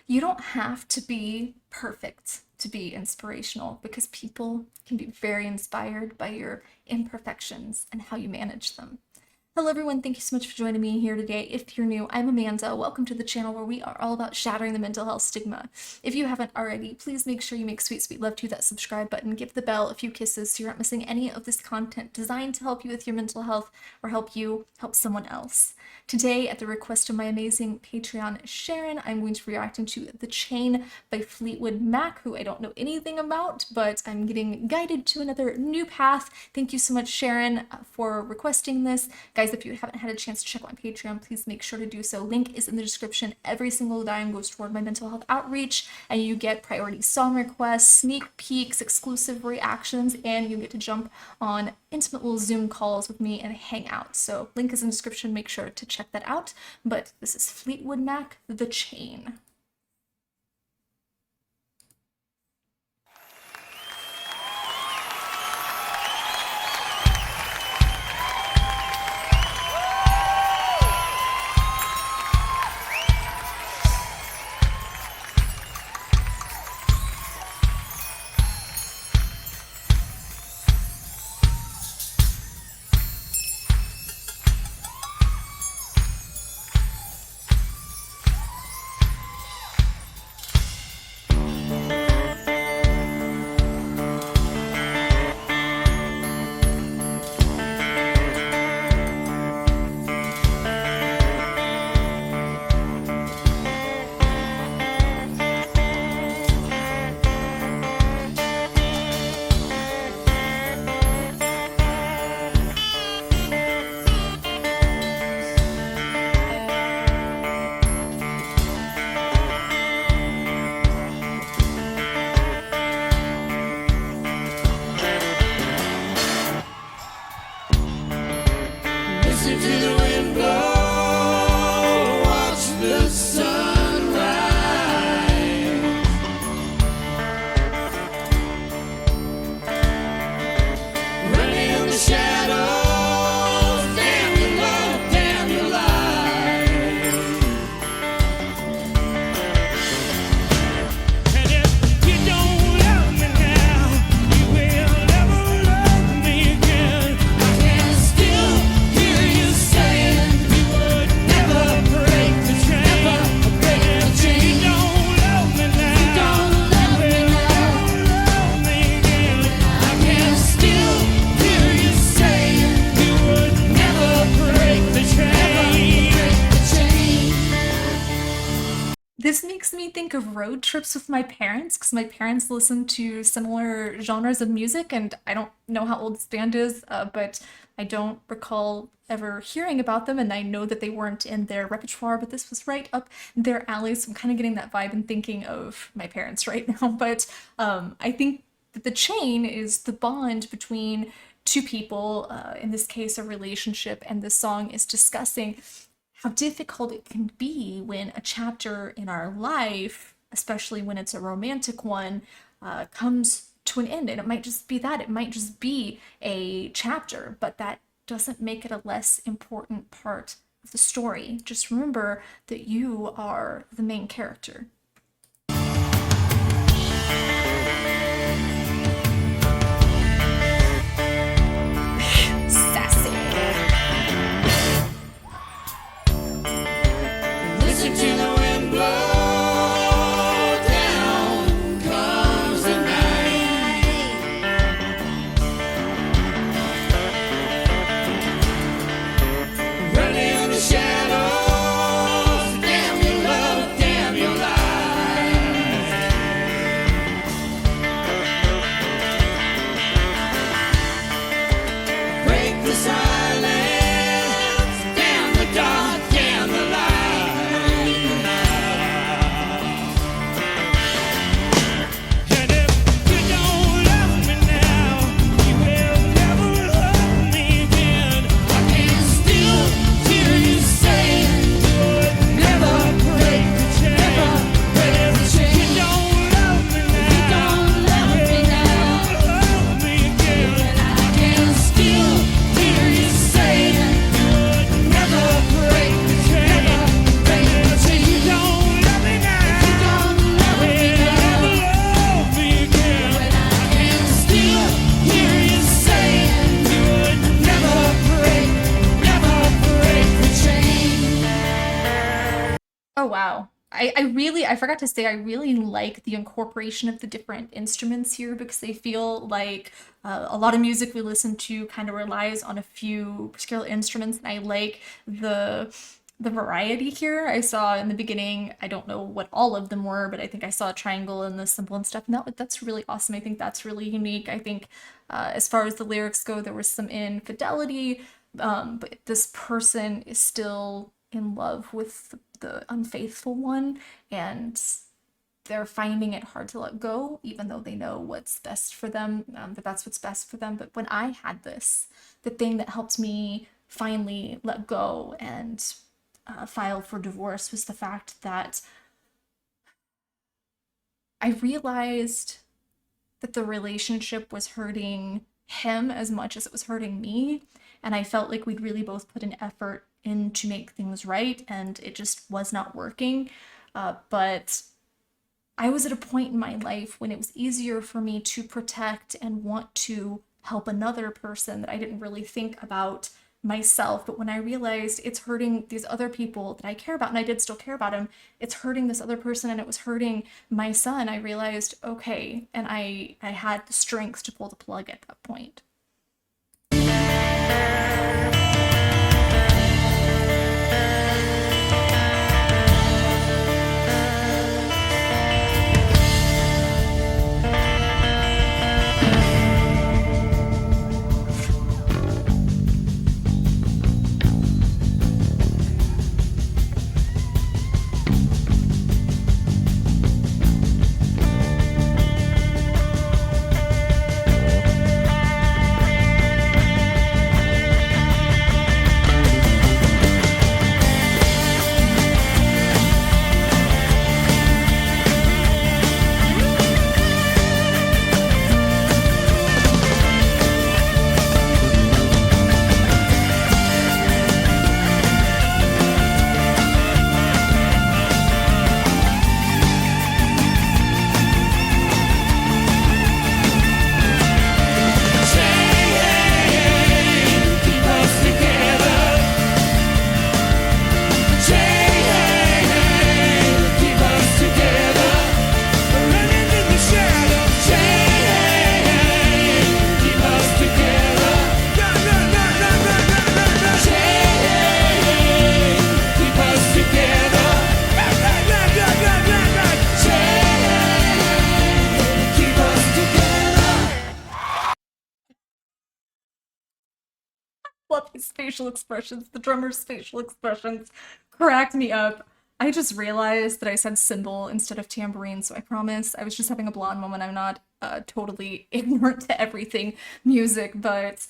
You don't have to be perfect to be inspirational because people can be very inspired by your imperfections and how you manage them. Hello everyone, thank you so much for joining me here today. If you're new, I'm Amanda. Welcome to the channel where we are all about shattering the mental health stigma. If you haven't already, please make sure you make sweet, sweet love to that subscribe button, give the bell a few kisses so you're not missing any of this content designed to help you with your mental health or help you help someone else. Today, at the request of my amazing Patreon Sharon, I'm going to be reacting to The Chain by Fleetwood Mac, who I don't know anything about, but I'm getting guided to another new path. Thank you so much, Sharon, for requesting this. Guys, if you haven't had a chance to check out my Patreon, please make sure to do so. Link is in the description. Every single dime goes toward my mental health outreach, and you get priority song requests, sneak peeks, exclusive reactions, and you get to jump on intimate little Zoom calls with me and hang out. So link is in the description. Make sure to check that out. But this is Fleetwood Mac, The Chain. Listen to the wind blow, watch the sun rise. Running in the shadows, damn your love, damn your life. And if you don't love me now, you will never love me again. I can still hear you saying you would never break the chain. Never break the chain. You don't love me now. You don't love me now. Love me again. I can still hear you saying you would never break the chain. Never break the chain. This makes me think of road trips with my parents because my parents listen to similar genres of music, and I don't know how old this band is, but I don't recall ever hearing about them, and I know that they weren't in their repertoire, but this was right up their alley, so I'm kind of getting that vibe and thinking of my parents right now. But I think that the chain is the bond between two people, in this case, a relationship, and this song is discussing how difficult it can be when a chapter in our life, especially when it's a romantic one, comes to an end. And it might just be that. It might just be a chapter, but that doesn't make it a less important part of the story. Just remember that you are the main character. Sassy. Listen to the wind blow, down comes the night. Running in the shadows, damn your love, damn your life. Oh wow. I forgot to say I really like the incorporation of the different instruments here because they feel like a lot of music we listen to kind of relies on a few particular instruments, and I like the variety here. I saw in the beginning, I don't know what all of them were, but I think I saw a triangle and the symbol and stuff, and that's really awesome. I think that's really unique. I think as far as the lyrics go, there was some infidelity, but this person is still in love with the unfaithful one, and they're finding it hard to let go, even though they know what's best for them, that that's what's best for them. But when I had this, the thing that helped me finally let go and file for divorce was the fact that I realized that the relationship was hurting him as much as it was hurting me. And I felt like we'd really both put an effort in to make things right, and it just was not working. But I was at a point in my life when it was easier for me to protect and want to help another person that I didn't really think about myself. But when I realized it's hurting these other people that I care about, and I did still care about him, it's hurting this other person and it was hurting my son, I realized, okay, and I had the strength to pull the plug at that point. Love his facial expressions. The drummer's facial expressions cracked me up. I just realized that I said cymbal instead of tambourine, so I promise I was just having a blonde moment. I'm not totally ignorant to everything music, but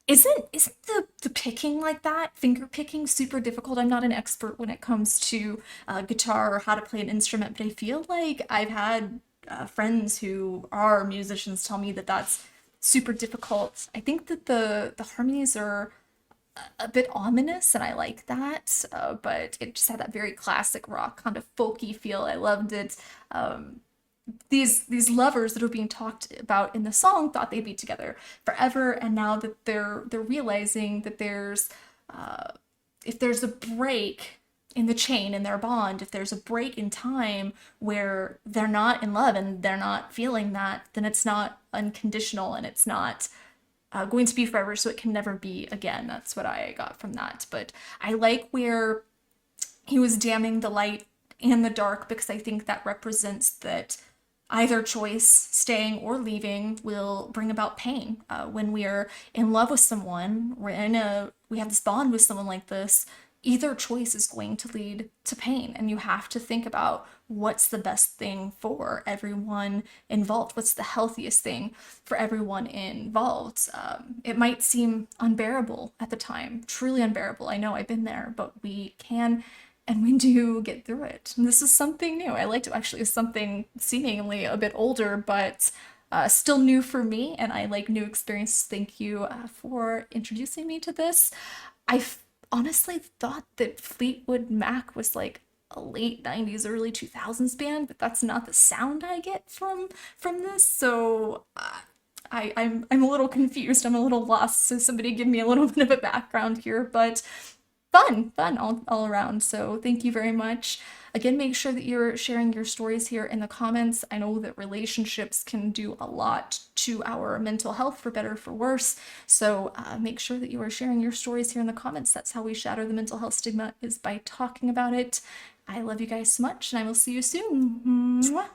isn't the picking like that, finger picking, super difficult? I'm not an expert when it comes to guitar or how to play an instrument, but I feel like I've had friends who are musicians tell me that that's super difficult. I think that the harmonies are a bit ominous, and I like that. But it just had that very classic rock kind of folky feel. I loved it. These lovers that are being talked about in the song thought they'd be together forever, and now that they're realizing that there's if there's a break in the chain in their bond, if there's a break in time where they're not in love and they're not feeling that, then it's not unconditional and it's not going to be forever, so it can never be again. That's what I got from that. But I like where he was damning the light and the dark, because I think that represents that either choice, staying or leaving, will bring about pain. When we are in love with someone, we have this bond with someone like this, either choice is going to lead to pain, and you have to think about what's the best thing for everyone involved, what's the healthiest thing for everyone involved. It might seem unbearable at the time, truly unbearable. I know I've been there, but we can and we do get through it. And this is something new. I liked it actually as something seemingly a bit older, but still new for me, and I like new experiences. Thank you for introducing me to this. Honestly thought that Fleetwood Mac was like a late 90s, early 2000s band, but that's not the sound I get from this. So I'm a little confused. I'm a little lost. So somebody give me a little bit of a background here. But fun all around. So thank you very much. Again, make sure that you're sharing your stories here in the comments. I know that relationships can do a lot to our mental health, for better or for worse. So make sure that you are sharing your stories here in the comments. That's how we shatter the mental health stigma, is by talking about it. I love you guys so much, and I will see you soon. Mwah.